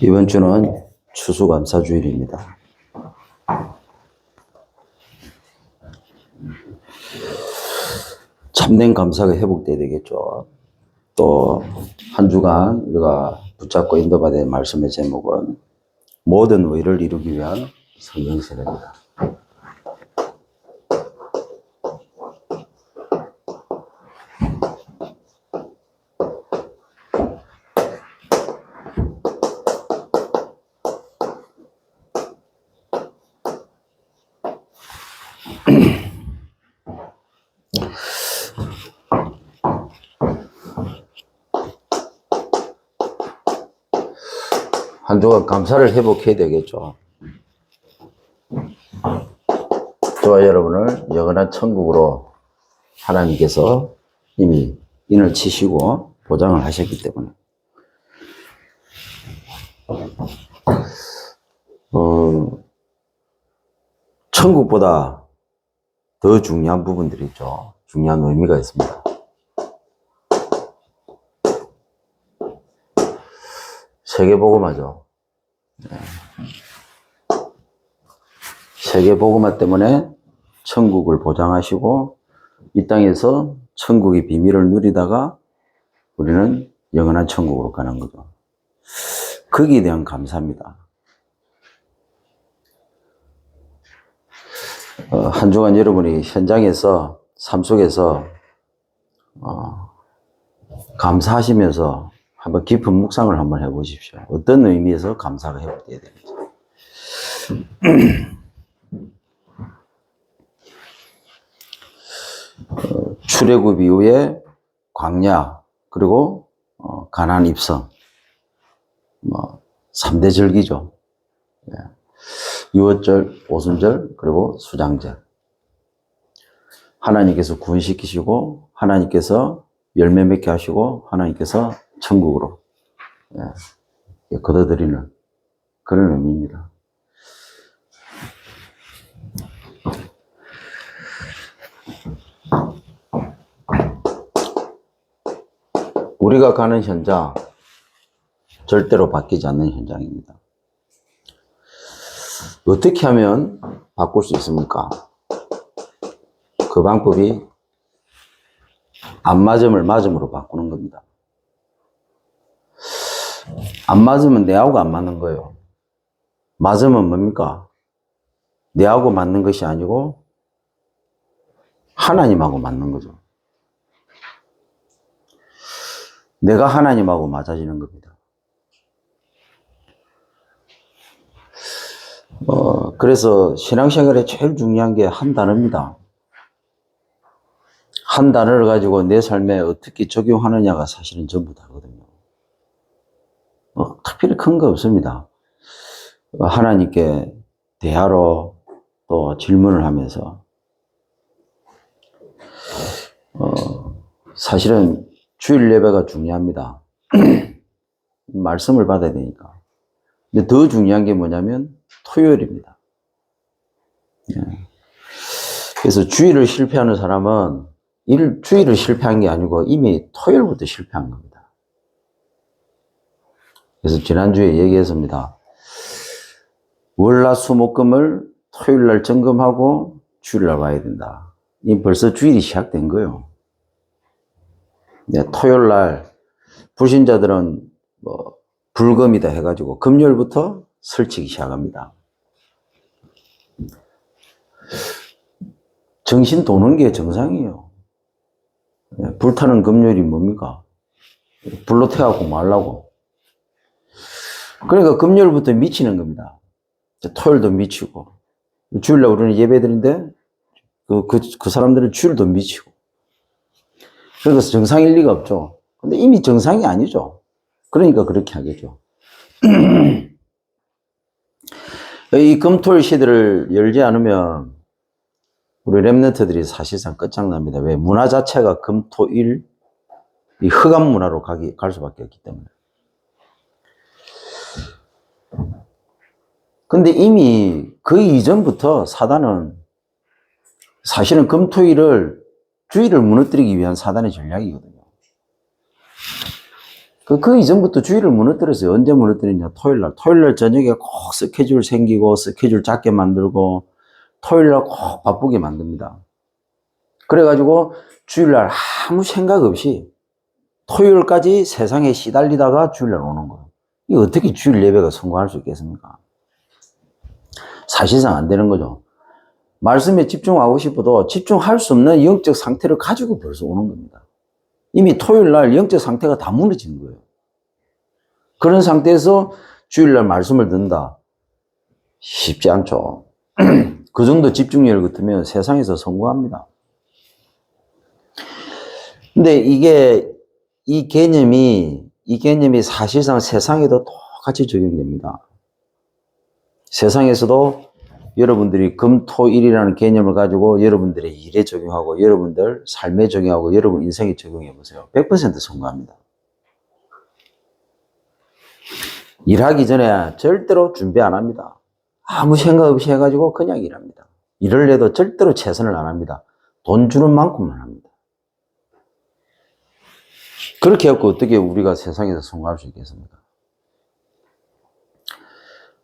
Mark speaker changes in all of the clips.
Speaker 1: 이번 주는 추수감사주일입니다. 참된 감사가 회복돼야 되겠죠. 또 한 주간 우리가 붙잡고 인도받은 말씀의 제목은 모든 의를 이루기 위한 성경세례입니다. 한 주간 감사를 회복해야 되겠죠. 저와 여러분을 영원한 천국으로 하나님께서 이미 인을 치시고 보장을 하셨기 때문에 천국보다 더 중요한 부분들이 있죠. 중요한 의미가 있습니다. 세계복음화죠. 세계복음화 때문에 천국을 보장하시고 이 땅에서 천국의 비밀을 누리다가 우리는 영원한 천국으로 가는 거죠. 거기에 대한 감사입니다. 한 주간 여러분이 현장에서 삶 속에서 감사하시면서 한번 깊은 묵상을 한번 해보십시오. 어떤 의미에서 감사가 회복돼야 되는지. 출애굽 이후에 광야 그리고 가나안 입성 3대 절기죠. 유월절, 오순절 그리고 수장절. 하나님께서 구원시키시고 하나님께서 열매 맺게 하시고 하나님께서 천국으로 거둬들이는 그런 의미입니다. 우리가 가는 현장 절대로 바뀌지 않는 현장입니다. 어떻게 하면 바꿀 수 있습니까? 그 방법이 안 맞음을 맞음으로 바꾸는 겁니다. 안 맞으면 내하고 안 맞는 거예요. 맞으면 뭡니까? 내하고 맞는 것이 아니고 하나님하고 맞는 거죠. 내가 하나님하고 맞아지는 겁니다. 그래서 신앙생활에 제일 중요한 게 한 단어입니다. 한 단어를 가지고 내 삶에 어떻게 적용하느냐가 사실은 전부 다거든요. 특별히 큰 거 없습니다. 하나님께 대하러 또 질문을 하면서 사실은 주일 예배가 중요합니다. 말씀을 받아야 되니까. 근데 더 중요한 게 뭐냐면 토요일입니다. 그래서 주일을 실패하는 사람은 주일을 실패한 게 아니고 이미 토요일부터 실패한 겁니다. 그래서 지난주에 얘기했습니다. 월화수목금을 토요일날 점검하고 주일날 와야 된다. 이 벌써 주일이 시작된 거예요. 토요일날 불신자들은 불금이다 해가지고 금요일부터 설치기 시작합니다. 정신 도는 게 정상이에요. 불타는 금요일이 뭡니까? 불로 태워갖고 말라고. 그러니까 금요일부터 미치는 겁니다. 토요일도 미치고. 주일날 우리는 예배드리는데 그 사람들은 주일도 미치고. 그러니까 정상일 리가 없죠. 근데 이미 정상이 아니죠. 그러니까 그렇게 하겠죠. 이 금토일 시대를 열지 않으면 우리 렘넌트들이 사실상 끝장납니다. 왜? 문화 자체가 금토일 이 흑암 문화로 갈 수밖에 없기 때문에. 근데 이미 그 이전부터 사단은 사실은 금토일을 주일을 무너뜨리기 위한 사단의 전략이거든요. 그 이전부터 주일을 무너뜨렸어요. 언제 무너뜨리냐? 토요일날. 토요일날 저녁에 꼭 스케줄 생기고 스케줄 작게 만들고 토요일날 꼭 바쁘게 만듭니다. 그래가지고 주일날 아무 생각 없이 토요일까지 세상에 시달리다가 주일날 오는 거예요. 이 어떻게 주일 예배가 성공할 수 있겠습니까? 사실상 안 되는 거죠. 말씀에 집중하고 싶어도 집중할 수 없는 영적 상태를 가지고 벌써 오는 겁니다. 이미 토요일날 영적 상태가 다 무너진 거예요. 그런 상태에서 주일날 말씀을 듣는다. 쉽지 않죠. 그 정도 집중력을 같으면 세상에서 성공합니다. 근데 이 개념이 사실상 세상에도 똑같이 적용됩니다. 세상에서도 여러분들이 금, 토, 일이라는 개념을 가지고 여러분들의 일에 적용하고 여러분들 삶에 적용하고 여러분 인생에 적용해 보세요. 100% 성공합니다. 일하기 전에 절대로 준비 안 합니다. 아무 생각 없이 해가지고 그냥 일합니다. 일을 해도 절대로 최선을 안 합니다. 돈 주는 만큼만 합니다. 그렇게 해갖고 어떻게 우리가 세상에서 성공할 수 있겠습니까?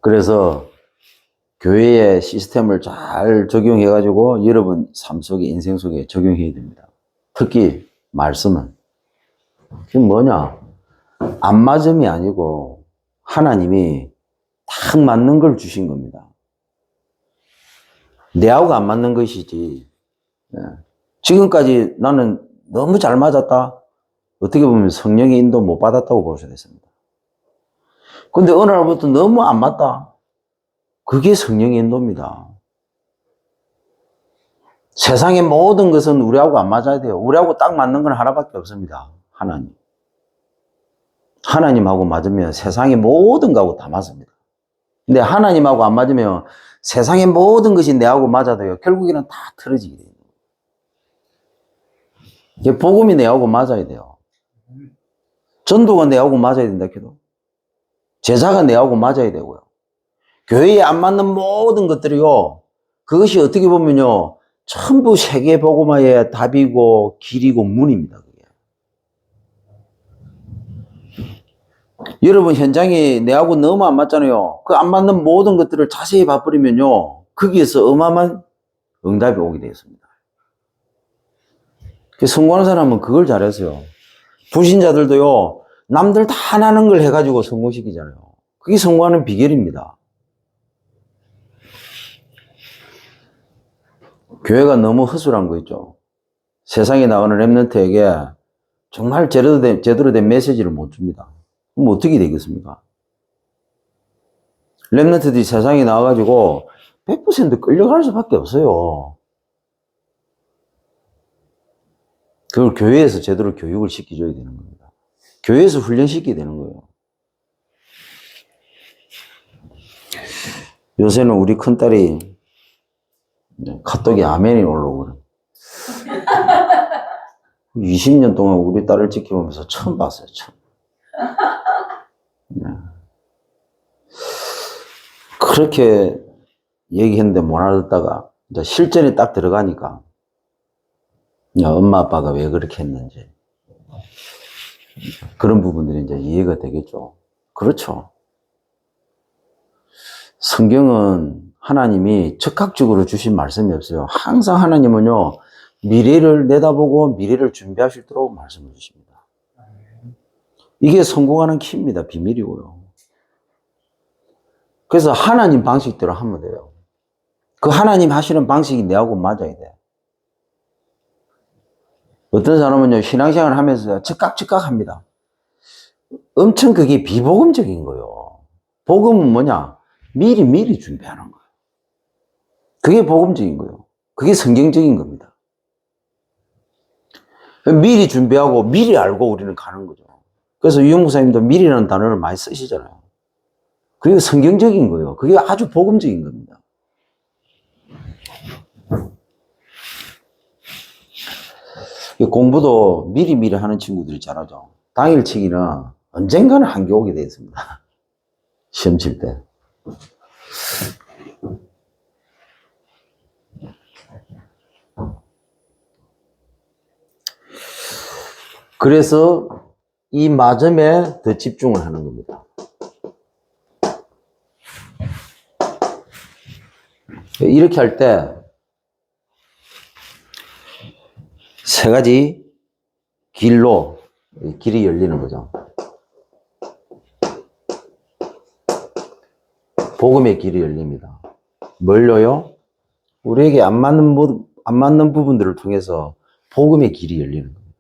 Speaker 1: 그래서 교회의 시스템을 잘 적용해가지고 여러분 삶 속에, 인생 속에 적용해야 됩니다. 특히 말씀은. 그게 뭐냐? 안 맞음이 아니고 하나님이 딱 맞는 걸 주신 겁니다. 내하고 안 맞는 것이지. 지금까지 나는 너무 잘 맞았다. 어떻게 보면 성령의 인도 못 받았다고 볼 수 있습니다. 근데 어느 날부터 너무 안 맞다. 그게 성령의 인도입니다. 세상의 모든 것은 우리하고 안 맞아야 돼요. 우리하고 딱 맞는 건 하나밖에 없습니다. 하나님. 하나님하고 맞으면 세상의 모든 것하고 다 맞습니다. 근데 하나님하고 안 맞으면 세상의 모든 것이 내하고 맞아도요. 결국에는 다 틀어지게 돼요. 복음이 내하고 맞아야 돼요. 전도가 내하고 맞아야 된다 해도 제자가 내하고 맞아야 되고요. 교회에 안 맞는 모든 것들이요. 그것이 어떻게 보면요. 전부 세계 복음화의 답이고 길이고 문입니다. 그게. 여러분 현장에 내하고 너무 안 맞잖아요. 그 안 맞는 모든 것들을 자세히 봐버리면요. 거기에서 어마어마한 응답이 오게 되었습니다. 성공하는 사람은 그걸 잘했어요. 불신자들도요. 남들 다 안 하는 걸 해가지고 성공시키잖아요. 그게 성공하는 비결입니다. 교회가 너무 허술한 거 있죠. 세상에 나오는 랩런트에게 정말 제대로 된 메시지를 못 줍니다. 그럼 어떻게 되겠습니까? 랩런트들이 세상에 나와가지고 100% 끌려갈 수밖에 없어요. 그걸 교회에서 제대로 교육을 시켜줘야 되는 겁니다. 교회에서 훈련시켜야 되는 거예요. 요새는 우리 큰딸이 카톡에 아멘이 올라오고 그래요. 20년 동안 우리 딸을 지켜보면서 처음 봤어요. 처음. 그렇게 얘기했는데 못 알아듣다가 이제 실전에 딱 들어가니까 엄마 아빠가 왜 그렇게 했는지 그런 부분들이 이제 이해가 되겠죠. 그렇죠. 성경은 하나님이 즉각적으로 주신 말씀이 없어요. 항상 하나님은요, 미래를 내다보고 미래를 준비할 수 있도록 말씀을 주십니다. 이게 성공하는 키입니다. 비밀이고요. 그래서 하나님 방식대로 하면 돼요. 그 하나님 하시는 방식이 내하고 맞아야 돼. 어떤 사람은요, 신앙생활을 하면서 즉각 합니다. 엄청 그게 비복음적인 거예요. 복음은 뭐냐? 미리 준비하는 거예요. 그게 복음적인 거예요. 그게 성경적인 겁니다. 미리 준비하고 미리 알고 우리는 가는 거죠. 그래서 유영 목사님도 미리라는 단어를 많이 쓰시잖아요. 그게 성경적인 거예요. 그게 아주 복음적인 겁니다. 공부도 미리 하는 친구들이 잘하죠. 당일치기는 언젠가는 한계 오게 되어 있습니다. 시험 칠 때. 그래서 이 마점에 더 집중을 하는 겁니다. 이렇게 할 때 세 가지 길로 길이 열리는 거죠. 복음의 길이 열립니다. 뭘로요? 우리에게 안 맞는 부분들을 통해서 복음의 길이 열리는 겁니다.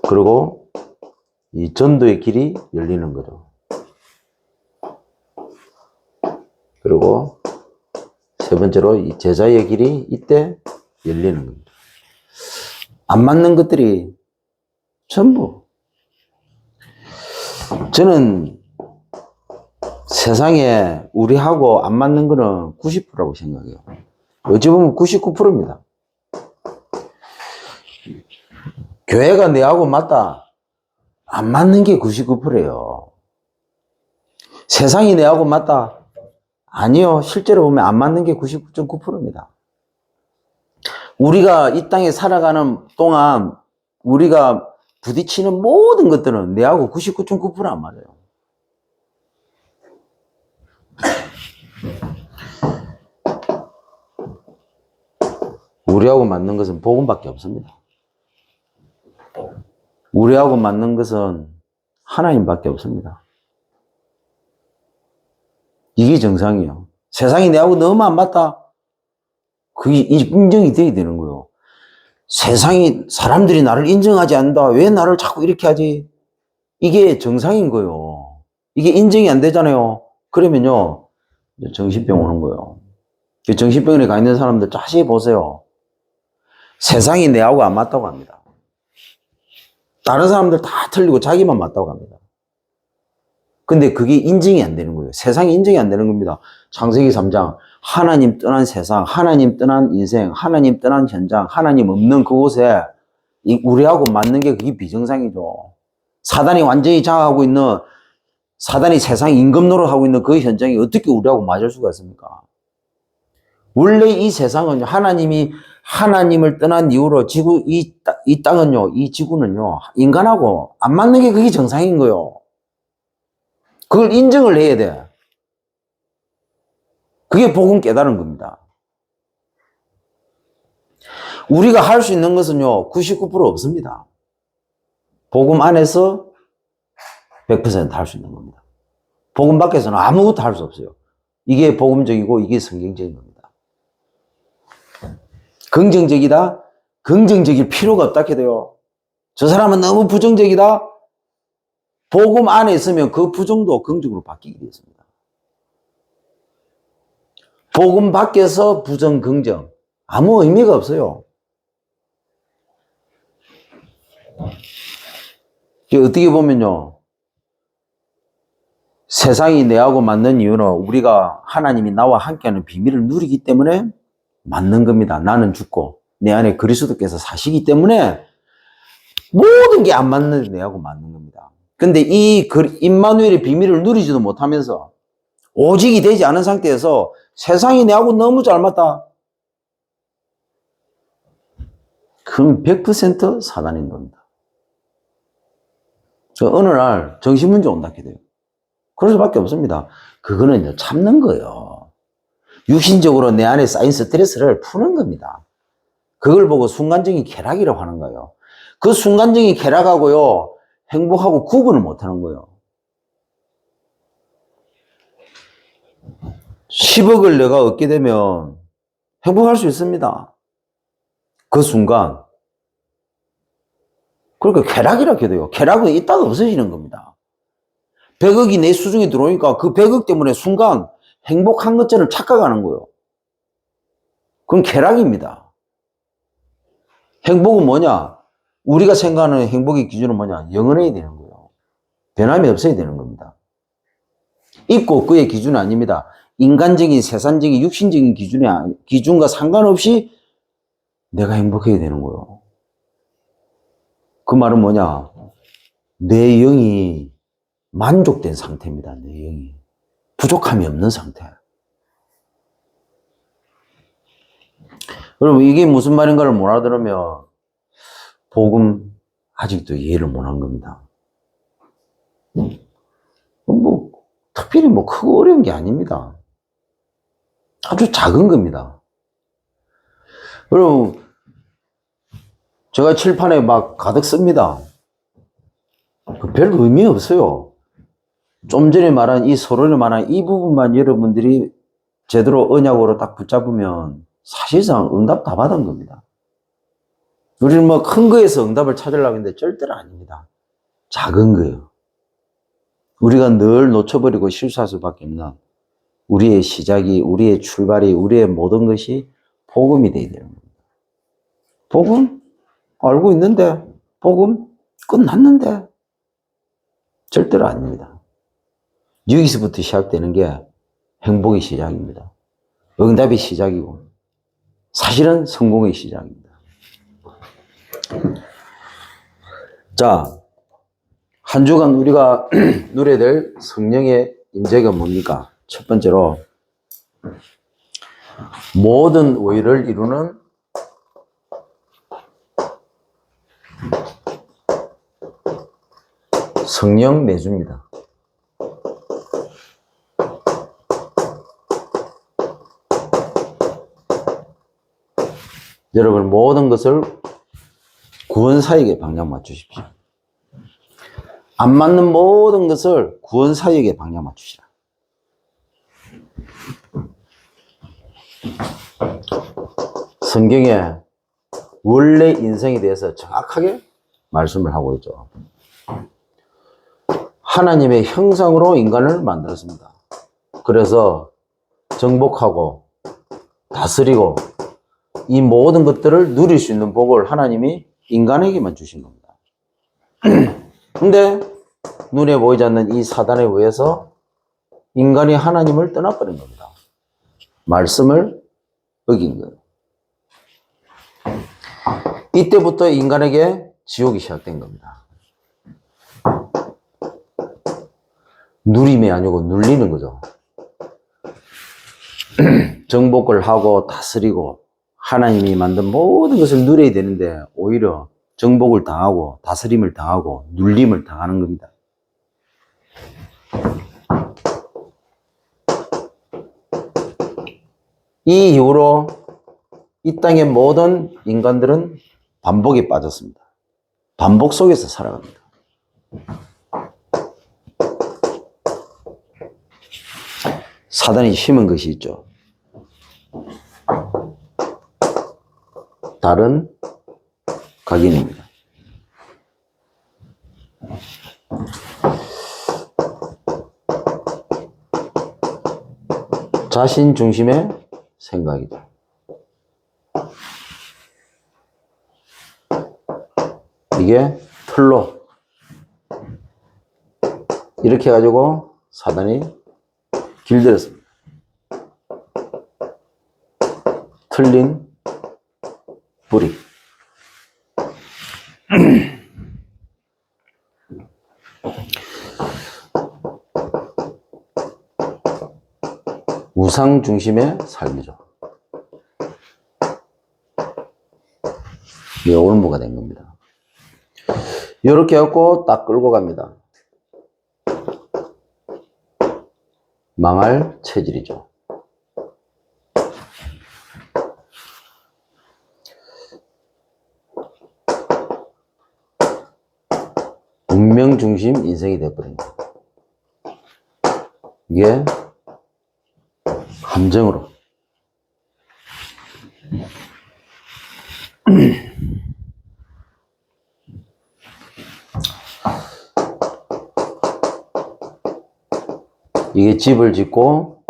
Speaker 1: 그리고 이 전도의 길이 열리는 거죠. 그리고 세 번째로 이 제자의 길이 이때 열리는 겁니다. 안 맞는 것들이 전부. 저는 세상에 우리하고 안 맞는 거는 90%라고 생각해요. 어찌 보면 99%입니다. 교회가 내하고 맞다. 안 맞는 게 99%예요. 세상이 내하고 맞다. 아니요. 실제로 보면 안 맞는 게 99.9%입니다. 우리가 이 땅에 살아가는 동안 우리가 부딪히는 모든 것들은 내하고 99.9% 안 맞아요. 우리하고 맞는 것은 복음밖에 없습니다. 우리하고 맞는 것은 하나님밖에 없습니다. 이게 정상이에요. 세상이 내하고 너무 안 맞다. 그게 인정이 돼야 되는 거예요. 세상이, 사람들이 나를 인정하지 않는다. 왜 나를 자꾸 이렇게 하지? 이게 정상인 거예요. 이게 인정이 안 되잖아요. 그러면요, 정신병 오는 거예요. 정신병원에 가 있는 사람들 자세히 보세요. 세상이 내하고 안 맞다고 합니다. 다른 사람들 다 틀리고 자기만 맞다고 합니다. 근데 그게 인정이 안 되는 거예요. 세상이 인정이 안 되는 겁니다. 창세기 3장, 하나님 떠난 세상, 하나님 떠난 인생, 하나님 떠난 현장, 하나님 없는 그곳에 우리하고 맞는 게 그게 비정상이죠. 사단이 완전히 장악하고 있는, 사단이 세상 임금 노릇하고 있는 그 현장이 어떻게 우리하고 맞을 수가 있습니까? 원래 이 세상은 하나님이 하나님을 떠난 이후로 이 땅은요, 이 지구는요, 인간하고 안 맞는 게 그게 정상인 거예요. 그걸 인정을 해야 돼. 그게 복음 깨달은 겁니다. 우리가 할 수 있는 것은요, 99% 없습니다. 복음 안에서 100% 할 수 있는 겁니다. 복음 밖에서는 아무것도 할 수 없어요. 이게 복음적이고 이게 성경적인 겁니다. 긍정적이다? 긍정적일 필요가 없다 해도요. 저 사람은 너무 부정적이다? 복음 안에 있으면 그 부정도 긍정으로 바뀌게 되어 있습니다. 복음 밖에서 부정, 긍정 아무 의미가 없어요. 어떻게 보면요, 세상이 내하고 맞는 이유는 우리가 하나님이 나와 함께하는 비밀을 누리기 때문에 맞는 겁니다. 나는 죽고 내 안에 그리스도께서 사시기 때문에 모든 게 안 맞는데 내하고 맞는 겁니다. 근데 이 임마누엘의 비밀을 누리지도 못하면서 오직이 되지 않은 상태에서 세상이 내하고 너무 잘 맞다. 그럼 100% 사단인 겁니다. 어느 날 정신문제 온다 해도 그럴 수밖에 없습니다. 그거는 참는 거예요. 육신적으로 내 안에 쌓인 스트레스를 푸는 겁니다. 그걸 보고 순간적인 쾌락이라고 하는 거예요. 그 순간적인 쾌락하고요, 행복하고 구분을 못 하는 거예요. 10억을 내가 얻게 되면 행복할 수 있습니다. 그 순간. 그러니까 쾌락이라고 해도요. 쾌락은 있다가 없어지는 겁니다. 100억이 내 수중에 들어오니까 그 100억 때문에 순간 행복한 것처럼 착각하는 거예요. 그건 쾌락입니다. 행복은 뭐냐? 우리가 생각하는 행복의 기준은 뭐냐? 영원해야 되는 거예요. 변함이 없어야 되는 겁니다. 있고 그의 기준은 아닙니다. 인간적인, 세상적인, 육신적인 기준과 상관없이 내가 행복해야 되는 거예요. 그 말은 뭐냐? 내 영이 만족된 상태입니다. 내 영이. 부족함이 없는 상태. 여러분, 이게 무슨 말인가를 못 알아들으면 복음 아직도 이해를 못한 겁니다. 뭐 특별히 뭐 크고 어려운 게 아닙니다. 아주 작은 겁니다. 그럼 제가 칠판에 막 가득 씁니다. 별 의미 없어요. 좀 전에 말한 이 서론에 말한 이 부분만 여러분들이 제대로 언약으로 딱 붙잡으면 사실상 응답 다 받은 겁니다. 우리는 뭐 큰 거에서 응답을 찾으려고 했는데 절대로 아닙니다. 작은 거예요. 우리가 늘 놓쳐버리고 실수할 수밖에 없는 우리의 시작이, 우리의 출발이, 우리의 모든 것이 복음이 되어야 되는 겁니다. 복음? 알고 있는데, 복음? 끝났는데? 절대로 아닙니다. 여기서부터 시작되는 게 행복의 시작입니다. 응답의 시작이고, 사실은 성공의 시작입니다. 자, 한 주간 우리가 누려야 될 성령의 임재가 뭡니까? 첫 번째로, 모든 의를 이루는 성령 내주입니다. 여러분, 모든 것을 구원사역에 방향 맞추십시오. 안 맞는 모든 것을 구원사역에 방향 맞추시라. 성경에 원래 인생에 대해서 정확하게 말씀을 하고 있죠. 하나님의 형상으로 인간을 만들었습니다. 그래서 정복하고 다스리고 이 모든 것들을 누릴 수 있는 복을 하나님이 인간에게만 주신 겁니다. 근데 눈에 보이지 않는 이 사단에 의해서 인간이 하나님을 떠나버린 겁니다. 말씀을 어긴 거예요. 이때부터 인간에게 지옥이 시작된 겁니다. 누림이 아니고 눌리는 거죠. 정복을 하고 다스리고 하나님이 만든 모든 것을 누려야 되는데 오히려 정복을 당하고 다스림을 당하고 눌림을 당하는 겁니다. 이 이후로 이 땅의 모든 인간들은 반복에 빠졌습니다. 반복 속에서 살아갑니다. 사단이 심은 것이 있죠. 다른 각인입니다. 자신 중심의 생각이다. 이게 틀로 이렇게 해가지고 사단이 길들였습니다. 틀린 뿌리. 우상 중심의 삶이죠. 이게 올무가 된 겁니다. 이렇게 해갖고 딱 끌고 갑니다. 망할 체질이죠. 운명 중심 인생이 되어버립니다. 이게 감정으로 이게 집을 짓고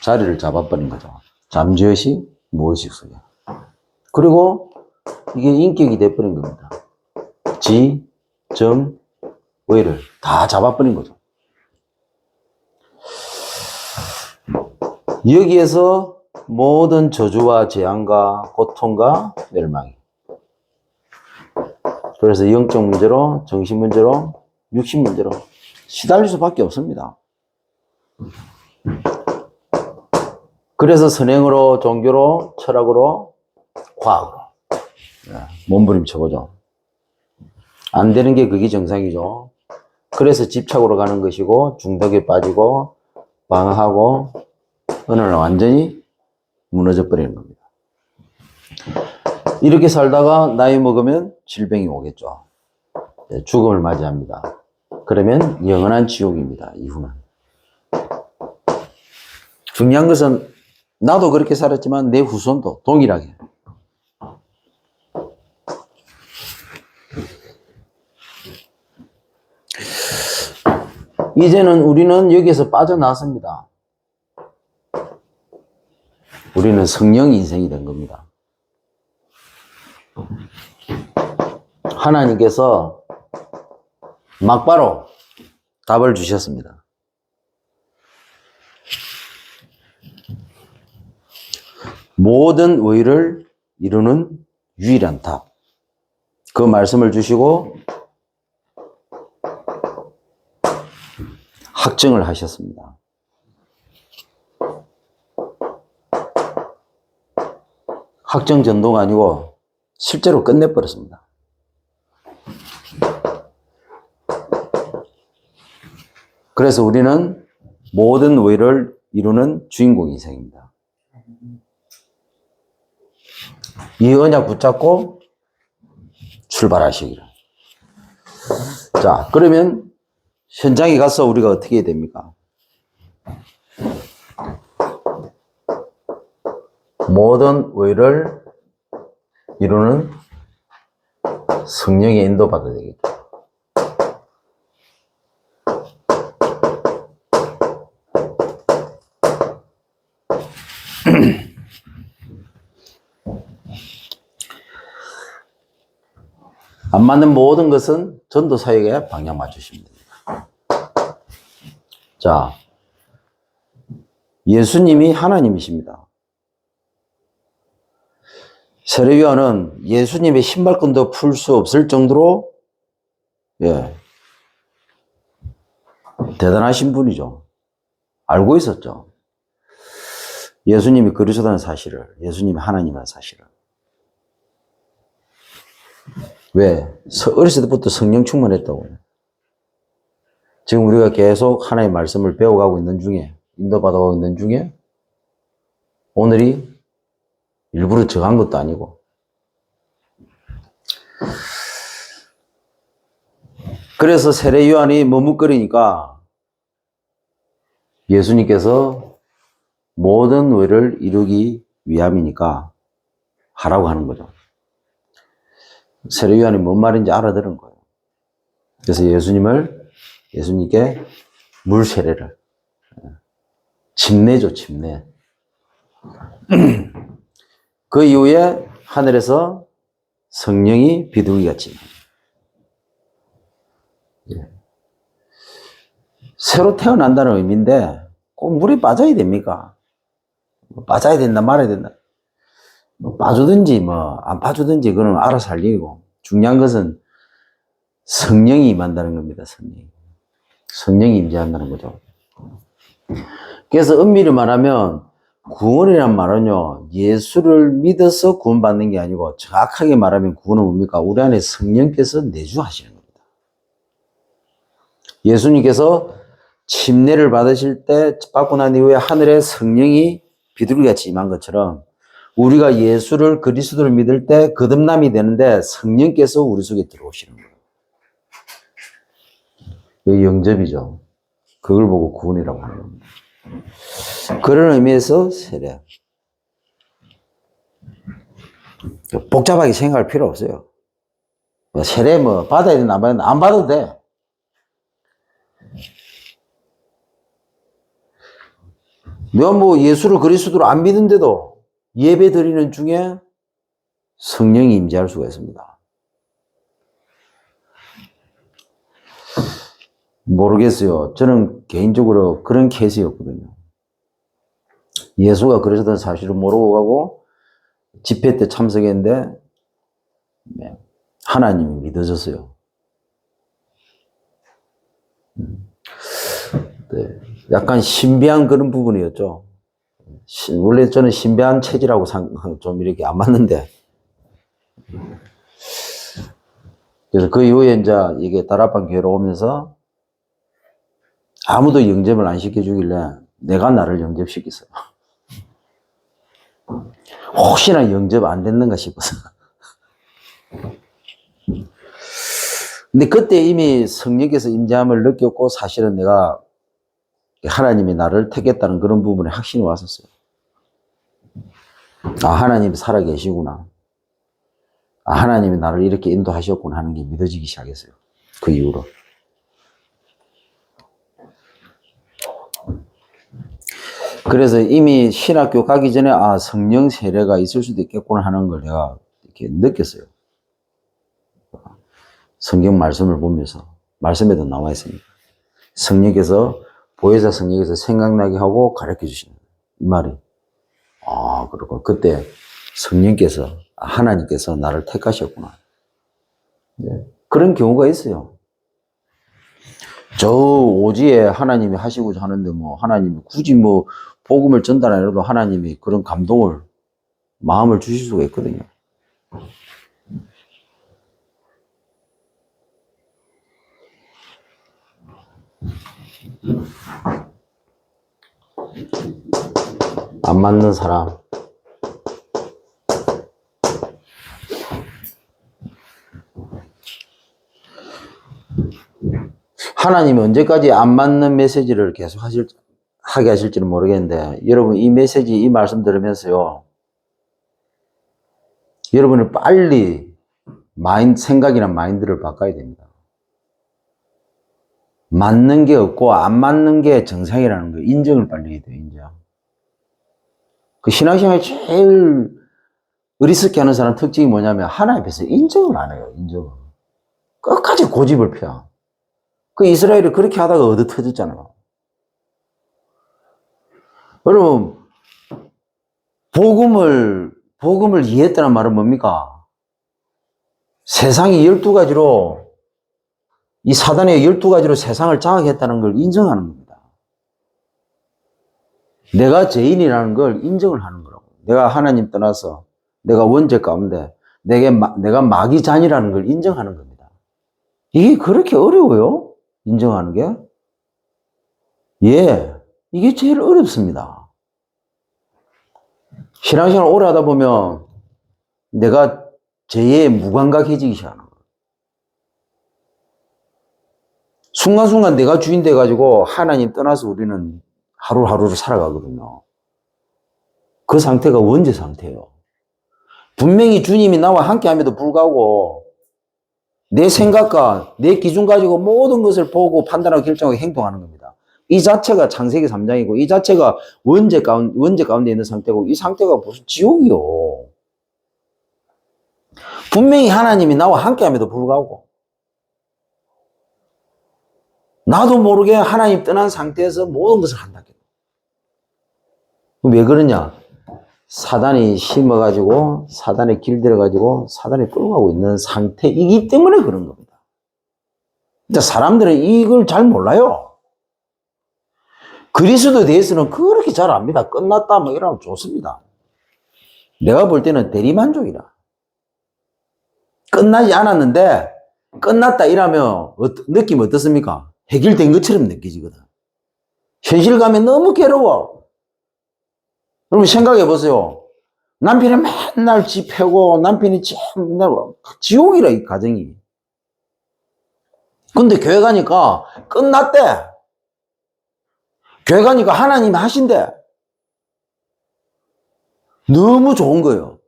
Speaker 1: 자리를 잡아버린 거죠. 잠지엇이 무엇이 속에. 그리고 이게 인격이 돼버린 겁니다. 지, 정, 의를 다 잡아버린 거죠. 여기에서 모든 저주와 재앙과 고통과 멸망이. 그래서 영적 문제로, 정신 문제로, 육신 문제로 시달릴 수밖에 없습니다. 그래서 선행으로, 종교로, 철학으로, 과학으로 몸부림쳐보죠. 안 되는 게 그게 정상이죠. 그래서 집착으로 가는 것이고 중독에 빠지고 방황하고 어느 날 완전히 무너져 버리는 겁니다. 이렇게 살다가 나이 먹으면 질병이 오겠죠. 죽음을 맞이합니다. 그러면 영원한 지옥입니다. 이후는. 중요한 것은 나도 그렇게 살았지만 내 후손도 동일하게. 이제는 우리는 여기에서 빠져나왔습니다. 우리는 성령 인생이 된 겁니다. 하나님께서 막바로 답을 주셨습니다. 모든 의를 이루는 유일한 답. 그 말씀을 주시고 확증을 하셨습니다. 확정 전도가 아니고 실제로 끝내버렸습니다. 그래서 우리는 모든 의를 이루는 주인공 인생입니다. 이 언약 붙잡고 출발하시기를. 자, 그러면 현장에 가서 우리가 어떻게 해야 됩니까? 모든 의를 이루는 성령의 인도받아야 되겠다. 안 맞는 모든 것은 전도 사역에 방향 맞추시면 됩니다. 자, 예수님이 하나님이십니다. 세례요한은 예수님의 신발끈도 풀 수 없을 정도로 대단하신 분이죠. 알고 있었죠. 예수님이 그리스도라는 사실을, 예수님이 하나님이라는 사실을. 왜? 어렸을 때부터 성령 충만했다고요. 지금 우리가 계속 하나님의 말씀을 배워가고 있는 중에, 인도받아가고 있는 중에, 오늘이 일부러 정한 것도 아니고, 그래서 세례 요한이 머뭇거리니까 예수님께서 모든 의를 이루기 위함이니까 하라고 하는 거죠. 세례 요한이 뭔 말인지 알아들은 거예요. 그래서 예수님께 물 세례를, 침례죠, 침례. 그 이후에 하늘에서 성령이 비둘기같이 새로 태어난다는 의미인데 꼭 물에 빠져야 됩니까? 빠져야 된다 말아야 된다. 빠주든지 안 빠주든지 그건 알아서 할 일이고, 중요한 것은 성령이 임한다는 겁니다. 성령이 임재한다는 거죠. 그래서 엄밀히 말하면 구원이란 말은요, 예수를 믿어서 구원받는 게 아니고, 정확하게 말하면 구원은 뭡니까? 우리 안에 성령께서 내주하시는 겁니다. 예수님께서 침례를 받고 난 이후에 하늘에 성령이 비둘기같이 임한 것처럼, 우리가 예수를 그리스도를 믿을 때 거듭남이 되는데 성령께서 우리 속에 들어오시는 거예요. 그게 영접이죠. 그걸 보고 구원이라고 하는 겁니다. 그런 의미에서 세례. 복잡하게 생각할 필요 없어요. 세례 받아야 되나 안 받아야 되나? 안 받아도 돼. 내가 예수를 그리스도로 안 믿는데도 예배 드리는 중에 성령이 임재할 수가 있습니다. 모르겠어요. 저는 개인적으로 그런 케이스였거든요. 예수가 그리스도는 사실을 모르고 가고 집회 때 참석했는데 하나님이 믿어졌어요. 네. 약간 신비한 그런 부분이었죠. 원래 저는 신비한 체질하고 좀 이렇게 안 맞는데, 그래서 그 이후에 이제 이게 다락방 교회로 오면서 아무도 영접을 안 시켜주길래 내가 나를 영접시켰어요. 혹시나 영접 안 됐는가 싶어서. 근데 그때 이미 성령께서 임재함을 느꼈고 사실은 내가 하나님이 나를 택했다는 그런 부분에 확신이 왔었어요. 아, 하나님이 살아계시구나. 아, 하나님이 나를 이렇게 인도하셨구나 하는 게 믿어지기 시작했어요. 그 이후로. 그래서 이미 신학교 가기 전에 아, 성령 세례가 있을 수도 있겠구나 하는 걸 내가 이렇게 느꼈어요. 성경 말씀을 보면서. 말씀에도 나와 있으니까. 성령께서, 보혜사 성령께서 생각나게 하고 가르쳐 주시는 이 말이. 아, 그렇고 그때 성령께서, 하나님께서 나를 택하셨구나. 네. 그런 경우가 있어요. 저 오지에 하나님이 하시고자 하는데 뭐 하나님이 굳이 뭐 복음을 전달하려도 하나님이 그런 감동을, 마음을 주실 수가 있거든요. 안 맞는 사람. 하나님이 언제까지 안 맞는 메시지를 계속 하게 하실지는 모르겠는데, 여러분 이 메시지, 이 말씀 들으면서요, 여러분은 빨리 생각이나 마인드를 바꿔야 됩니다. 맞는 게 없고 안 맞는 게 정상이라는 거 인정을 빨리 해야 돼요. 인정. 그 신앙생활 제일 어리석게 하는 사람 특징이 뭐냐면 하나님 앞에서 인정을 안 해요. 인정을. 끝까지 고집을 펴. 그 이스라엘이 그렇게 하다가 얻어 터졌잖아요. 여러분, 복음을 이해했다는 말은 뭡니까? 세상이 12가지로, 이 사단의 12가지로 세상을 장악했다는 걸 인정하는 겁니다. 내가 죄인이라는 걸 인정을 하는 거라고. 내가 하나님 떠나서 내가 원죄 가운데 내가 마귀 잔이라는 걸 인정하는 겁니다. 이게 그렇게 어려워요? 인정하는 게? 예, 이게 제일 어렵습니다. 신앙생활 오래 하다 보면 내가 죄에 무감각해지기 시작하는 거예요. 순간순간 내가 주인 돼가지고 하나님 떠나서 우리는 하루하루를 살아가거든요. 그 상태가 원죄 상태예요. 분명히 주님이 나와 함께함에도 불구하고 내 생각과 내 기준 가지고 모든 것을 보고 판단하고 결정하고 행동하는 겁니다. 이 자체가 창세기 3장이고 이 자체가 원죄 가운데 있는 상태고 이 상태가 무슨 지옥이요. 분명히 하나님이 나와 함께함에도 불구하고 나도 모르게 하나님 떠난 상태에서 모든 것을 한다. 왜 그러냐? 사단이 심어가지고 사단에 길들여가지고 사단이 끌고 가고 있는 상태이기 때문에 그런 겁니다. 근데 사람들은 이걸 잘 몰라요. 그리스도에 대해서는 그렇게 잘 압니다. 끝났다 뭐 이러면 좋습니다. 내가 볼 때는 대리만족이라. 끝나지 않았는데 끝났다 이러면 느낌 어떻습니까? 해결된 것처럼 느껴지거든. 현실 가면 너무 괴로워. 여러분 생각해 보세요. 남편이 맨날 집 패고 남편이 맨날 지옥이라 이 가정이. 근데 교회 가니까 끝났대. 교회 가니까 하나님이 하신대. 너무 좋은 거예요.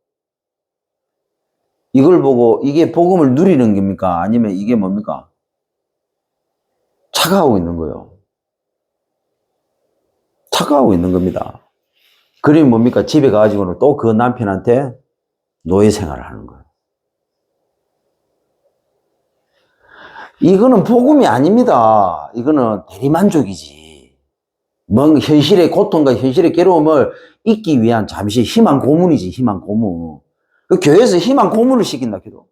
Speaker 1: 이걸 보고 이게 복음을 누리는 겁니까? 아니면 이게 뭡니까? 착각하고 있는 거예요. 착각하고 있는 겁니다. 그러면 뭡니까? 집에 가가지고는 또 그 남편한테 노예 생활을 하는 거예요. 이거는 복음이 아닙니다. 이거는 대리만족이지. 뭔 현실의 고통과 현실의 괴로움을 잊기 위한 잠시 희망 고문이지, 희망 고문. 그 교회에서 희망 고문을 시킨다, 기도.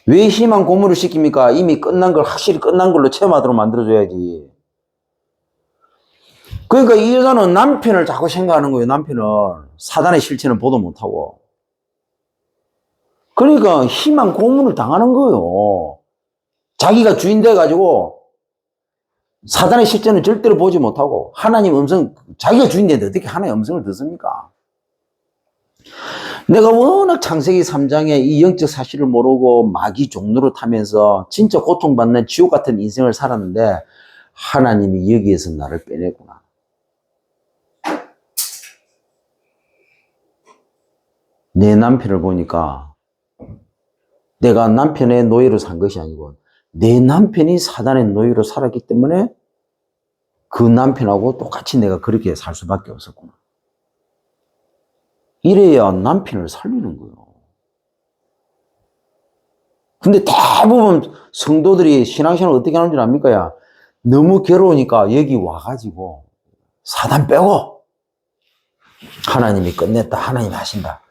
Speaker 1: 왜 희망 고문을 시킵니까? 이미 끝난 걸 확실히 끝난 걸로 체험하도록 만들어줘야지. 그러니까 이 여자는 남편을 자꾸 생각하는 거예요, 남편을. 사단의 실체는 보도 못하고. 그러니까 희망 고문을 당하는 거예요. 자기가 주인 돼가지고 사단의 실제는 절대로 보지 못하고 하나님 음성, 자기가 주인 되는데 어떻게 하나님의 음성을 듣습니까? 내가 워낙 창세기 3장에 이 영적 사실을 모르고 마귀 종로를 타면서 진짜 고통받는 지옥 같은 인생을 살았는데 하나님이 여기에서 나를 빼내구나. 내 남편을 보니까 내가 남편의 노예로 산 것이 아니고 내 남편이 사단의 노예로 살았기 때문에 그 남편하고 똑같이 내가 그렇게 살 수밖에 없었구나. 이래야 남편을 살리는 거예요. 근데 대부분 성도들이 신앙생활을 어떻게 하는 줄 압니까? 야, 너무 괴로우니까 여기 와가지고 사단 빼고 하나님이 끝냈다. 하나님이 하신다.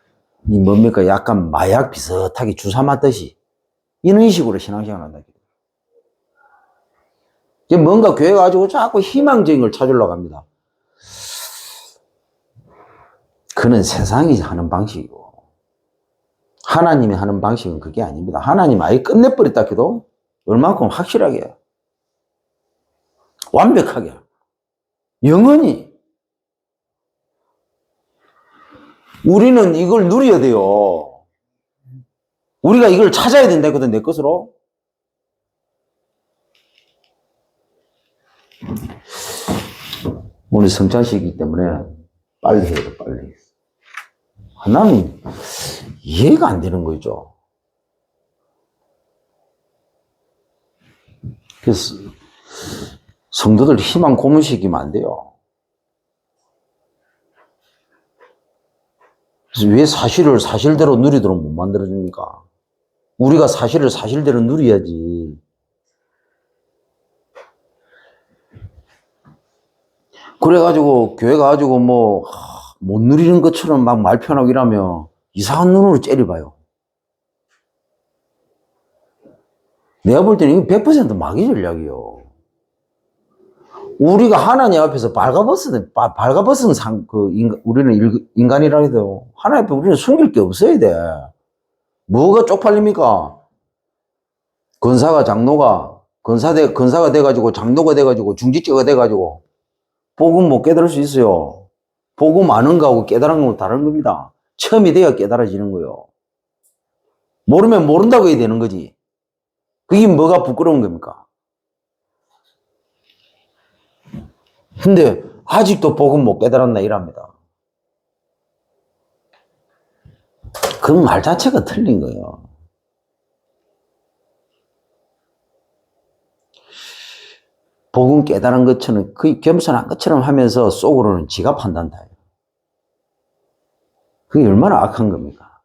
Speaker 1: 이 뭡니까? 약간 마약 비슷하게 주사 맞듯이 이런 식으로 신앙생활을 한다. 뭔가 교회 가지고 자꾸 희망적인 걸 찾으려고 합니다. 그는 세상이 하는 방식이고 하나님이 하는 방식은 그게 아닙니다. 하나님 아예 끝내버렸다 해도 얼만큼 확실하게 완벽하게 영원히 우리는 이걸 누려야 돼요. 우리가 이걸 찾아야 된다거든 내 것으로. 오늘 성찬식이기 때문에 빨리 해야 돼, 빨리. 나는 이해가 안 되는 거죠. 그래서 성도들 희망 고문시키면 안 돼요. 그래서 왜 사실을 사실대로 누리도록 못 만들어줍니까? 우리가 사실을 사실대로 누려야지. 그래가지고 교회 가가지고 뭐 못 누리는 것처럼 막 말 편하고 이러면 이상한 눈으로 째려봐요. 내가 볼 때는 이거 100% 마귀 전략이요. 우리가 하나님 앞에서 발가벗은 우리는 인간이라 해도 하나님 앞에 우리는 숨길 게 없어야 돼. 뭐가 쪽팔립니까? 권사가 돼가지고 장로가 돼가지고 중직자가 돼가지고 복음 못 깨달을 수 있어요. 복음 아는 거하고 깨달은 거하고 다른 겁니다. 처음이 돼야 깨달아지는 거예요. 모르면 모른다고 해야 되는 거지. 그게 뭐가 부끄러운 겁니까? 근데 아직도 복음 못 깨달았나 이랍니다. 그 말 자체가 틀린 거예요. 복음 깨달은 것처럼 그 겸손한 것처럼 하면서 속으로는 지가 판단다. 그게 얼마나 악한 겁니까?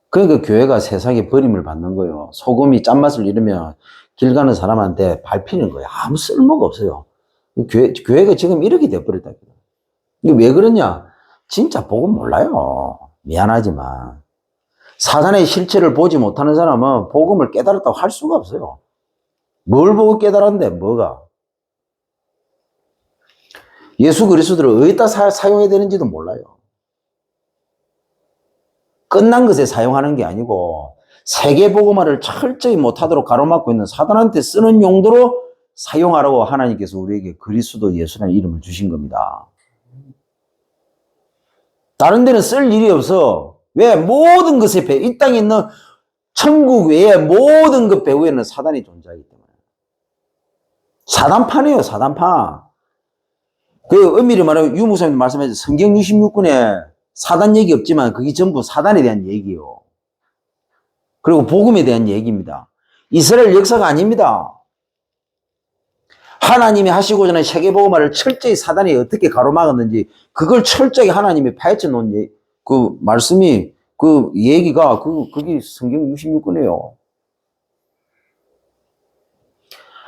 Speaker 1: 그러니까 교회가 세상에 버림을 받는 거예요. 소금이 짠맛을 잃으면 길 가는 사람한테 밟히는 거예요. 아무 쓸모가 없어요. 교회가 지금 이렇게 돼버렸다. 이게 왜 그러냐? 진짜 복음 몰라요. 미안하지만. 사단의 실체를 보지 못하는 사람은 복음을 깨달았다고 할 수가 없어요. 뭘 보고 깨달았는데 뭐가? 예수 그리스도를 어디다 사용해야 되는지도 몰라요. 끝난 것에 사용하는 게 아니고 세계복음화를 철저히 못하도록 가로막고 있는 사단한테 쓰는 용도로 사용하라고 하나님께서 우리에게 그리스도 예수라는 이름을 주신 겁니다. 다른 데는 쓸 일이 없어. 왜? 모든 것의 배, 이 땅에 있는 천국 외에 모든 것 배후에는 사단이 존재하기 때문에. 사단판이에요, 사단판. 그 엄밀히 말하면 유목사님 말씀하신 성경 66권에 사단 얘기 없지만 그게 전부 사단에 대한 얘기예요. 그리고 복음에 대한 얘기입니다. 이스라엘 역사가 아닙니다. 하나님이 하시고자 하는 세계복음화를 철저히 사단이 어떻게 가로막았는지 그걸 철저히 하나님이 파헤쳐 놓은 그 말씀이 그 얘기가 그게 성경 66권이에요.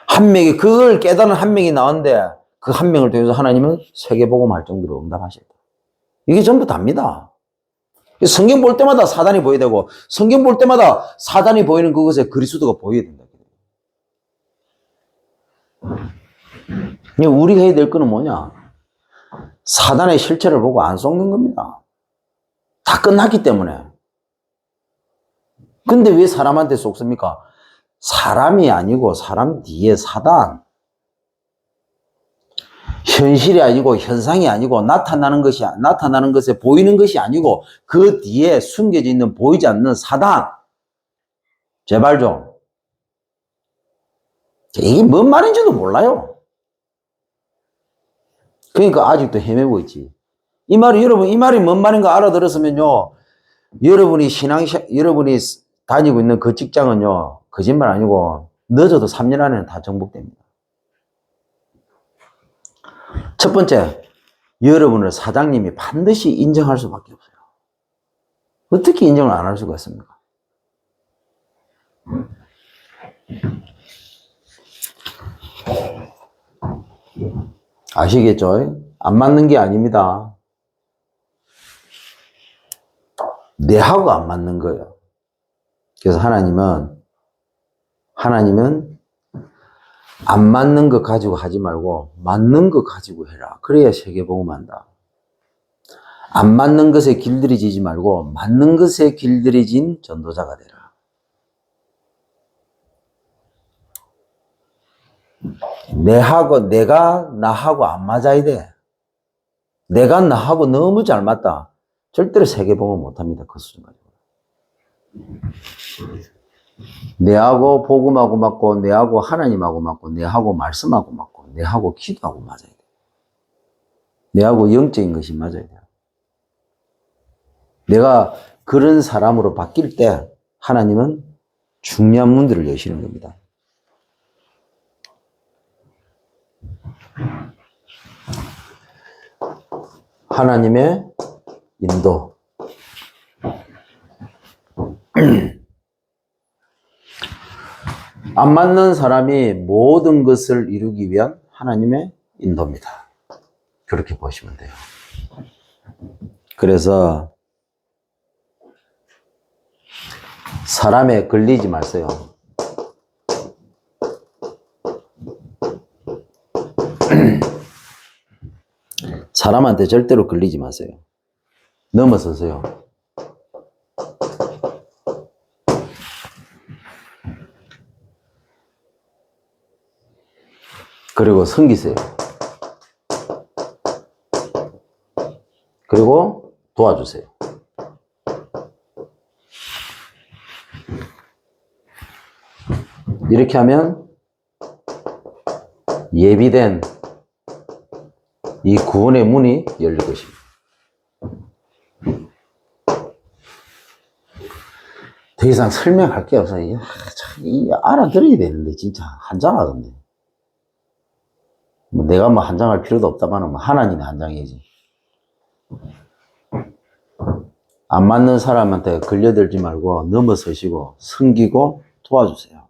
Speaker 1: 한 명이 그걸 깨달은 한 명이 나왔는데 그 한 명을 통해서 하나님은 세계복음할 정도로 응답하셨다. 이게 전부 답니다. 성경 볼 때마다 사단이 보여야 되고 성경 볼 때마다 사단이 보이는 그것에 그리스도가 보여야 된다. 우리가 해야 될 거는 뭐냐? 사단의 실체를 보고 안 속는 겁니다. 다 끝났기 때문에. 근데 왜 사람한테 속습니까? 사람이 아니고 사람 뒤에 사단. 현실이 아니고 현상이 아니고 나타나는 것에 보이는 것이 아니고 그 뒤에 숨겨져 있는 보이지 않는 사단. 제발 좀. 이게 뭔 말인지도 몰라요. 그러니까 아직도 헤매고 있지. 이 말이 뭔 말인가 알아들었으면요. 여러분이 다니고 있는 그 직장은요, 거짓말 아니고, 늦어도 3년 안에는 다 정복됩니다. 첫 번째, 여러분을 사장님이 반드시 인정할 수밖에 없어요. 어떻게 인정을 안 할 수가 있습니까? 아시겠죠? 안 맞는 게 아닙니다. 내하고 안 맞는 거예요. 그래서 하나님은 안 맞는 거 가지고 하지 말고 맞는 거 가지고 해라. 그래야 세계복음한다. 안 맞는 것에 길들이지 말고 맞는 것에 길들이진 전도자가 되라. 내가 나하고 안 맞아야 돼. 내가 나하고 너무 잘 맞다. 절대로 세계복음 못합니다. 그 수준 가지고. 내하고 복음하고 맞고, 내하고 하나님하고 맞고, 내하고 말씀하고 맞고, 내하고 기도하고 맞아야 돼. 내하고 영적인 것이 맞아야 돼요. 내가 그런 사람으로 바뀔 때 하나님은 중요한 문들을 여시는 겁니다. 하나님의 인도. 안 맞는 사람이 모든 것을 이루기 위한 하나님의 인도입니다. 그렇게 보시면 돼요. 그래서 사람에 걸리지 마세요. 사람한테 절대로 걸리지 마세요. 넘어서세요. 그리고 섬기세요. 그리고 도와주세요. 이렇게 하면 예비된 이 구원의 문이 열릴 것입니다. 더 이상 설명할 게 없어요. 알아들어야 되는데 진짜 한장하겠네. 내가 한장할 필요도 없다만 하나님이 한장이지. 안 맞는 사람한테 걸려들지 말고 넘어서시고 섬기고 도와주세요.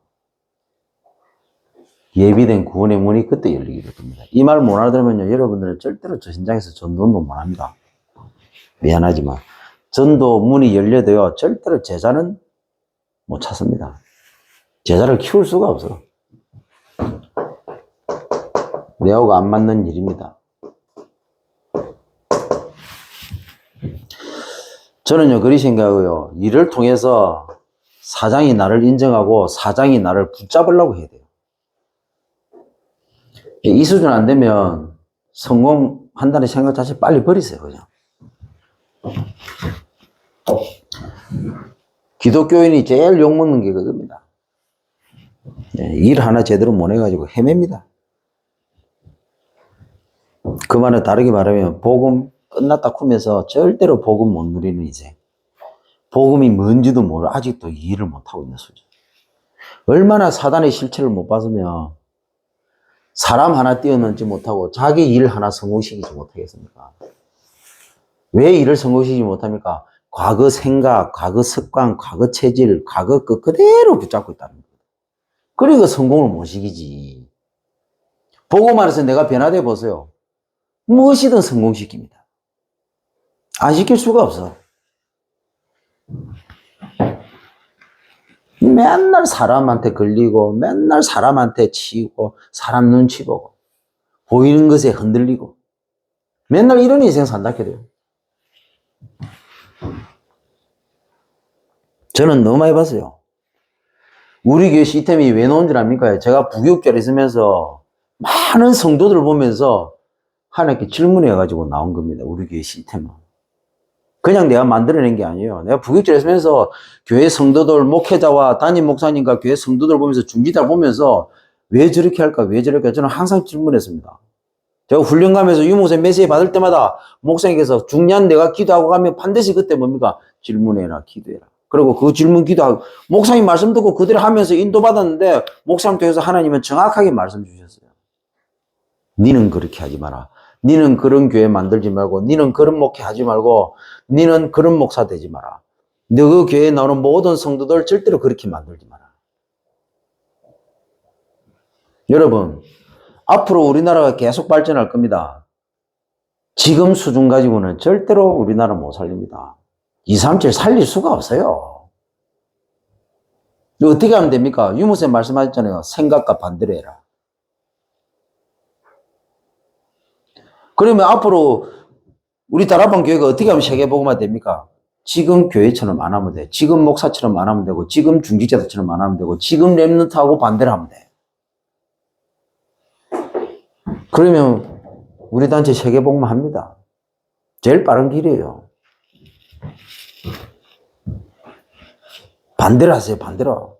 Speaker 1: 예비된 구원의 문이 그때 열리게 될 겁니다. 이 말 못 알아들으면요, 여러분들은 절대로 저 현장에서 전도운동 못 합니다. 미안하지만 전도 문이 열려도요, 절대로 제자는 못 찾습니다. 제자를 키울 수가 없어. 내하고 안 맞는 일입니다. 저는요, 그리 생각해요. 이를 통해서 사장이 나를 인정하고 사장이 나를 붙잡으려고 해야 돼요. 이 수준 안 되면 성공한다는 생각 자체 빨리 버리세요, 그냥. 기독교인이 제일 욕먹는 게 그겁니다. 일 하나 제대로 못 해가지고 헤맵니다. 그 말은 다르게 말하면 복음 끝났다 쿠면서 절대로 복음 못 누리는 이제 복음이 뭔지도 모르 아직도 이해를 못하고 있는 수준. 얼마나 사단의 실체를 못 봤으면 사람 하나 띄어넣지 못하고 자기 일 하나 성공시키지 못하겠습니까? 왜 일을 성공시키지 못합니까? 과거 생각, 과거 습관, 과거 체질, 과거 그 그대로 붙잡고 있다는 거예요. 그러니까 성공을 못 시키지. 복음 안에서 내가 변화돼 보세요. 무엇이든 성공시킵니다. 안 시킬 수가 없어. 맨날 사람한테 걸리고 맨날 사람한테 치이고 사람 눈치 보고 보이는 것에 흔들리고 맨날 이런 인생 산다 해야 돼요. 저는 너무 많이 봤어요. 우리 교회 시스템이 왜 나온 줄 압니까? 제가 부교육자로 있으면서 많은 성도들 보면서 하나님께 질문해가지고 나온 겁니다. 우리 교회 시스템은. 그냥 내가 만들어낸 게 아니에요. 내가 부교육자로 있으면서 교회 성도들, 목회자와 담임 목사님과 교회 성도들 보면서 중지자 보면서 왜 저렇게 할까? 왜 저렇게 할까? 저는 항상 질문했습니다. 제가 훈련 가면서 유목사님 메시지 받을 때마다 목사님께서 중요한 내가 기도하고 가면 반드시 그때 뭡니까? 질문해라, 기도해라. 그리고 그 질문 기도하고 목사님 말씀 듣고 그대로 하면서 인도받았는데 목사님 통해서 하나님은 정확하게 말씀 주셨어요. 니는 그렇게 하지 마라. 니는 그런 교회 만들지 말고 니는 그런 목회 하지 말고 니는 그런 목사 되지 마라. 너 그 교회에 나오는 모든 성도들 절대로 그렇게 만들지 마라. 여러분, 앞으로 우리나라가 계속 발전할 겁니다. 지금 수준 가지고는 절대로 우리나라 못 살립니다. 237 살릴 수가 없어요. 어떻게 하면 됩니까? 유무쌤 말씀하셨잖아요. 생각과 반대로 해라. 그러면 앞으로 우리 다락방 교회가 어떻게 하면 세계복음화 됩니까? 지금 교회처럼 안 하면 돼. 지금 목사처럼 안 하면 되고 지금 중직자들처럼 안 하면 되고 지금 랩런트하고 반대로 하면 돼. 그러면 우리 단체 세계복음화 합니다. 제일 빠른 길이에요. 반대로 하세요. 반대로.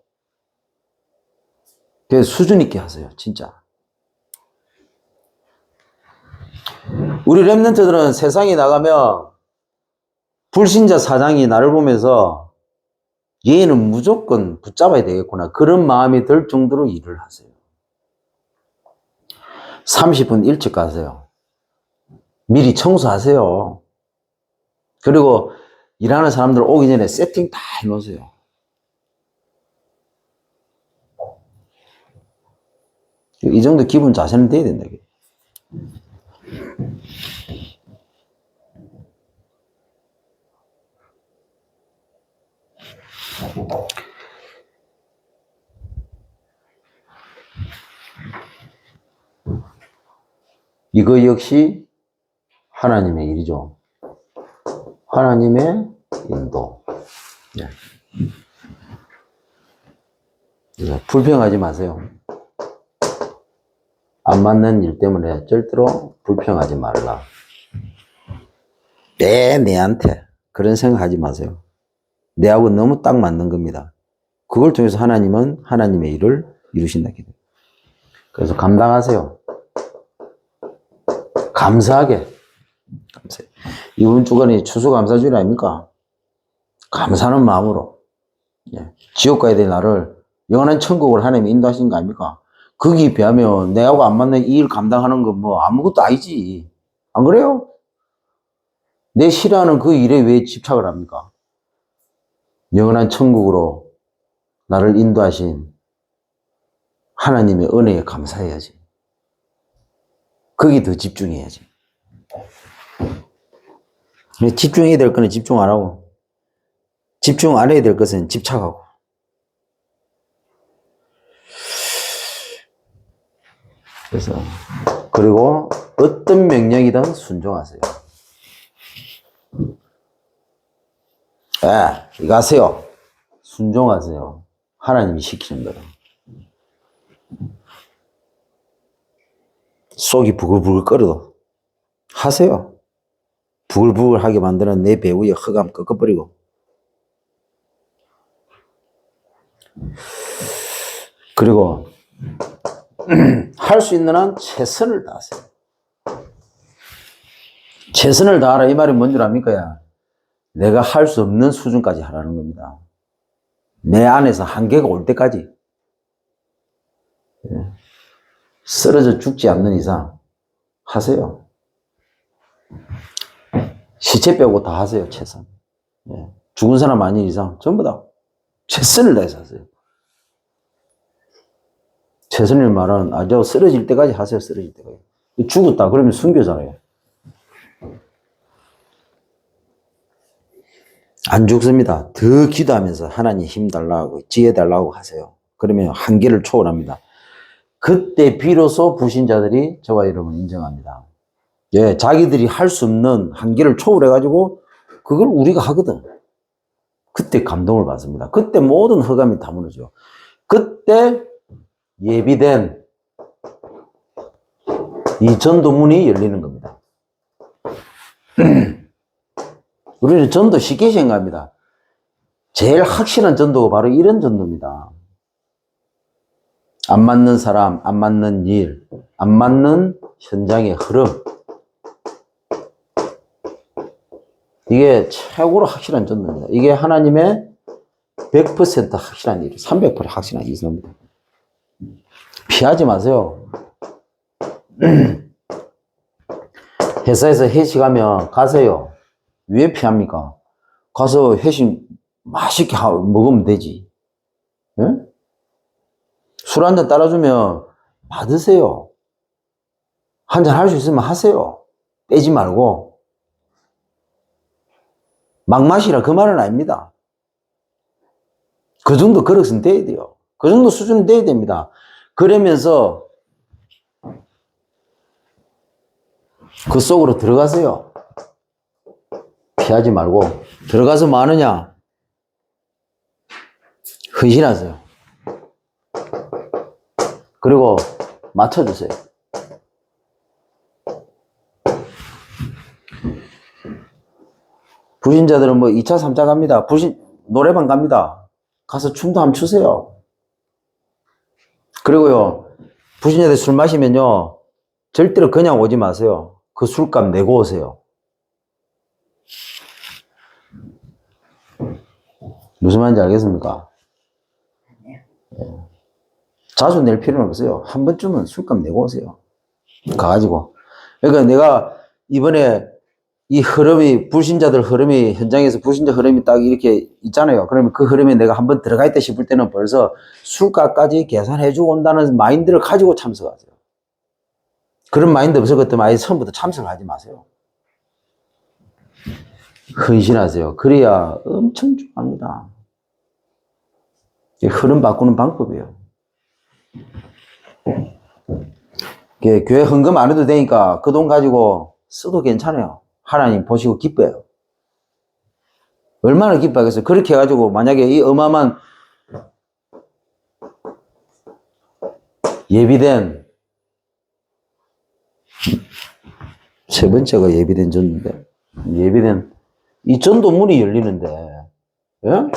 Speaker 1: 그래서 수준 있게 하세요. 진짜. 우리 랩런트들은 세상에 나가면 불신자 사장이 나를 보면서 얘는 무조건 붙잡아야 되겠구나. 그런 마음이 들 정도로 일을 하세요. 30분 일찍 가세요. 미리 청소하세요. 그리고 일하는 사람들 오기 전에 세팅 다 해놓으세요. 이 정도 기본 자세는 돼야 된다. 이거 역시 하나님의 일이죠. 하나님의 인도. 네. 불평하지 마세요. 안 맞는 일 때문에 절대로 불평하지 말라. 왜 내한테 그런 생각하지 마세요. 내하고 너무 딱 맞는 겁니다. 그걸 통해서 하나님은 하나님의 일을 이루신다. 그래서 감당하세요. 감사하게. 이번 주간이 추수감사주일 아닙니까? 감사하는 마음으로. 지옥 가야 될 나를 영원한 천국을 하나님이 인도하신 거 아닙니까? 거기에 비하면 내하고 안 맞는 이 일 감당하는 건 뭐 아무것도 아니지. 안 그래요? 내 싫어하는 그 일에 왜 집착을 합니까? 영원한 천국으로 나를 인도하신 하나님의 은혜에 감사해야지. 거기 더 집중해야지. 집중해야 될 거는 집중 안 하고, 집중 안 해야 될 것은 집착하고. 그래서, 그리고 어떤 명령이든 순종하세요. 이거 하세요. 순종하세요. 하나님이 시키는 거다. 속이 부글부글 끓어도 하세요. 부글부글하게 만드는 내 배우의 흑암 꺾어버리고. 그리고 할 수 있는 한 최선을 다하세요. 최선을 다하라 이 말이 뭔 줄 압니까? 내가 할 수 없는 수준까지 하라는 겁니다. 내 안에서 한계가 올 때까지. 쓰러져 죽지 않는 이상 하세요. 시체 빼고 다 하세요. 최선. 죽은 사람 아닌 이상 전부 다 최선을 다해서 하세요. 최선을 말은 아주 쓰러질 때까지 하세요. 쓰러질 때까지. 죽었다 그러면 순교잖아요. 안 죽습니다. 더 기도하면서 하나님 힘 달라고 지혜 달라고 하세요. 그러면 한계를 초월합니다. 그때 비로소 불신자들이 저와 여러분 인정합니다. 자기들이 할 수 없는 한계를 초월해가지고 그걸 우리가 하거든. 그때 감동을 받습니다. 그때 모든 흑암이 다 무너져. 그때 예비된 이 전도문이 열리는 겁니다. 우리는 전도 쉽게 생각합니다. 제일 확실한 전도가 바로 이런 전도입니다. 안 맞는 사람, 안 맞는 일, 안 맞는 현장의 흐름. 이게 최고로 확실한 전도입니다. 이게 하나님의 100% 확실한 일, 300% 확실한 일입니다. 피하지 마세요. 회사에서 회식하면 가세요. 왜 피합니까? 가서 회식 맛있게 먹으면 되지. 예? 술 한잔 따라주면 받으세요. 한잔 할 수 있으면 하세요. 빼지 말고. 막 마시라 그 말은 아닙니다. 그 정도 그릇은 돼야 돼요. 그 정도 수준은 돼야 됩니다. 그러면서 그 속으로 들어가세요. 피하지 말고. 들어가서 뭐 하느냐? 헌신하세요. 그리고 맞춰주세요. 불신자들은 뭐 2차, 3차 갑니다. 노래방 갑니다. 가서 춤도 한번 추세요. 그리고요, 불신자들 술 마시면요, 절대로 그냥 오지 마세요. 그 술값 내고 오세요. 무슨 말인지 알겠습니까? 자주 낼 필요는 없어요. 한 번쯤은 술값 내고 오세요. 가가지고. 그러니까 내가 이번에 이 흐름이, 불신자들 흐름이, 현장에서 불신자 흐름이 딱 이렇게 있잖아요. 그러면 그 흐름에 내가 한번 들어가 있다 싶을 때는 벌써 술값까지 계산해주고 온다는 마인드를 가지고 참석하세요. 그런 마인드 없었거든. 아예 처음부터 참석하지 마세요. 헌신하세요. 그래야 엄청 중요합니다. 흐름 바꾸는 방법이에요. 교회 헌금 안 해도 되니까 그 돈 가지고 써도 괜찮아요. 하나님 보시고 기뻐요. 얼마나 기뻐하겠어요. 그렇게 해가지고 만약에 이 어마어마한 예비된, 세 번째가 예비된 전도인데, 예비된 이 전도문이 열리는데, 예?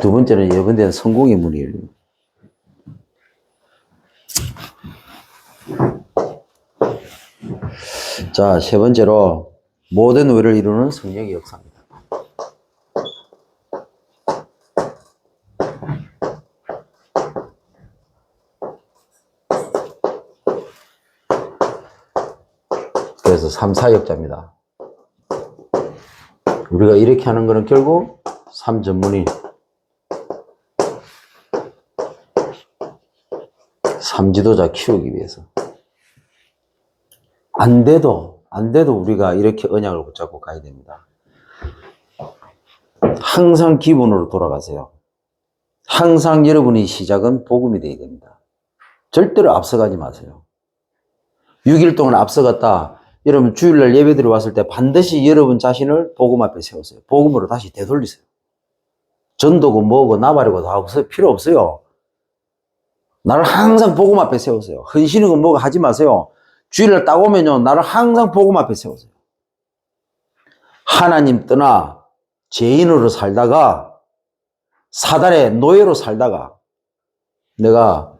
Speaker 1: 두 번째는 예비된 성공의 문이 열립니다. 자, 세 번째로 모든 의를 이루는 성령의 역사입니다. 그래서 3, 4역자입니다. 우리가 이렇게 하는 거는 결국 3전문이 3지도자 키우기 위해서. 안 돼도 우리가 이렇게 언약을 붙잡고 가야 됩니다. 항상 기본으로 돌아가세요. 항상 여러분의 시작은 복음이 되어야 됩니다. 절대로 앞서가지 마세요. 6일 동안 앞서갔다. 여러분 주일날 예배드려 왔을 때 반드시 여러분 자신을 복음 앞에 세우세요. 복음으로 다시 되돌리세요. 전도고 뭐고 나발이고 다 없어요. 필요 없어요. 나를 항상 복음 앞에 세우세요. 헌신이고 뭐고 하지 마세요. 주일날 딱 오면요, 나를 항상 복음 앞에 세우세요. 하나님 떠나 죄인으로 살다가 사단의 노예로 살다가 내가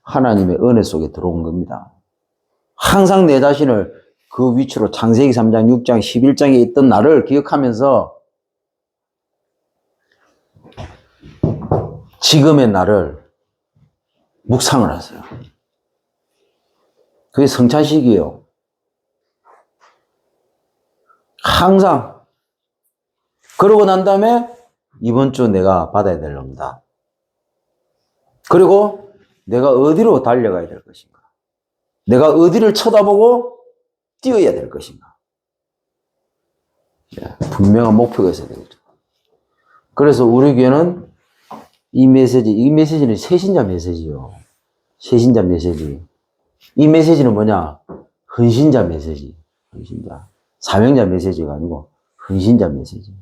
Speaker 1: 하나님의 은혜 속에 들어온 겁니다. 항상 내 자신을 그 위치로 창세기 3장, 6장, 11장에 있던 나를 기억하면서 지금의 나를 묵상을 하세요. 그게 성찬식이에요. 항상. 그러고 난 다음에 이번 주 내가 받아야 될 겁니다. 그리고 내가 어디로 달려가야 될 것인가? 내가 어디를 쳐다보고 뛰어야 될 것인가? 분명한 목표가 있어야 되겠죠. 그래서 우리 교회는 이 메시지는 새신자 메시지요. 새신자 메시지. 이 메시지는 뭐냐? 헌신자 메시지. 헌신자. 사명자 메시지가 아니고 헌신자 메시지.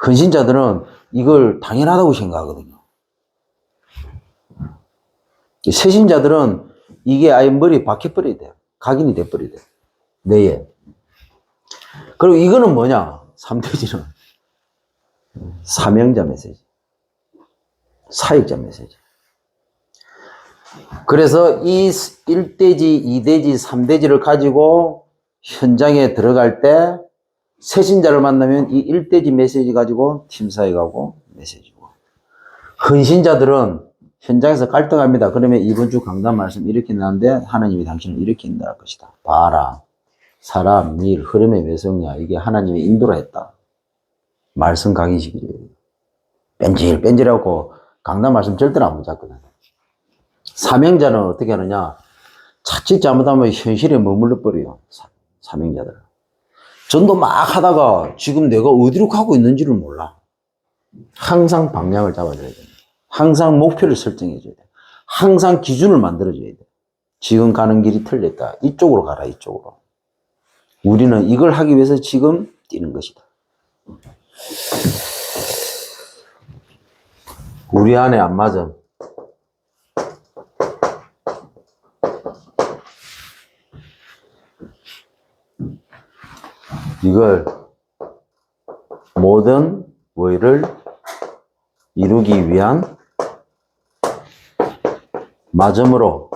Speaker 1: 헌신자들은 이걸 당연하다고 생각하거든요. 새신자들은 이게 아예 머리에 박혀버려야 돼요. 각인이 돼버려야 돼요. 뇌에. 그리고 이거는 뭐냐? 3대지는 사명자 메시지. 사역자 메시지. 그래서 이 1대지, 2대지, 3대지를 가지고 현장에 들어갈 때 새신자를 만나면 이 1대지 메시지 가지고 팀사에 가고 메시지고. 헌신자들은 현장에서 갈등합니다. 그러면 이번 주 강단 말씀 이렇게 나는데 하나님이 당신을 이렇게 인도할 것이다. 봐라. 사람, 일, 흐름의 외성이야. 이게 하나님의 인도라 했다. 말씀 강의식이죠. 뺀질뺀질하고 강단 말씀 절대로 안 붙잡거든. 사명자는 어떻게 하느냐? 자칫 잘못하면 현실에 머물러 버려요. 사명자들은. 전도 막 하다가 지금 내가 어디로 가고 있는지를 몰라. 항상 방향을 잡아줘야 돼. 항상 목표를 설정해줘야 돼. 항상 기준을 만들어줘야 돼. 지금 가는 길이 틀렸다. 이쪽으로 가라, 이쪽으로. 우리는 이걸 하기 위해서 지금 뛰는 것이다. 우리 안에 안 맞아. 이걸 모든 의를 이루기 위한 마점으로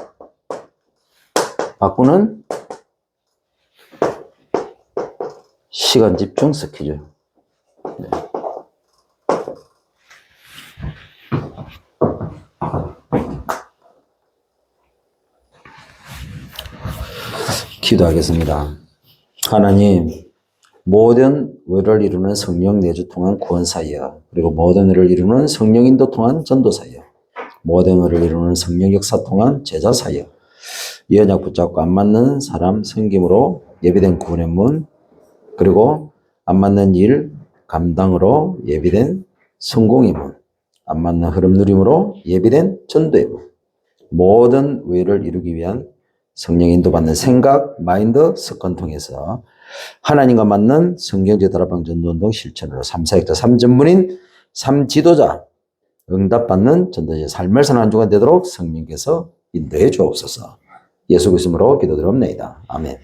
Speaker 1: 바꾸는 시간 집중 스케줄. 네. 기도하겠습니다. 하나님, 모든 의를 이루는 성령 내주 통한 구원사여, 그리고 모든 의를 이루는 성령 인도 통한 전도사여, 모든 의를 이루는 성령 역사 통한 제자사여, 이 언약 붙잡고 안 맞는 사람 섬김으로 예비된 구원의 문, 그리고 안 맞는 일 감당으로 예비된 성공의 문, 안 맞는 흐름 누림으로 예비된 전도의 문, 모든 의를 이루기 위한 성령 인도받는 생각, 마인드, 습관 통해서 하나님과 맞는 성경제 다락방 전도운동 실천으로 3사역자 3전문인 3지도자 응답받는 전도자의 삶을 사는 한 주간 되도록 성령께서 인도해 주옵소서. 예수 그리스도로 기도드립니다. 아멘.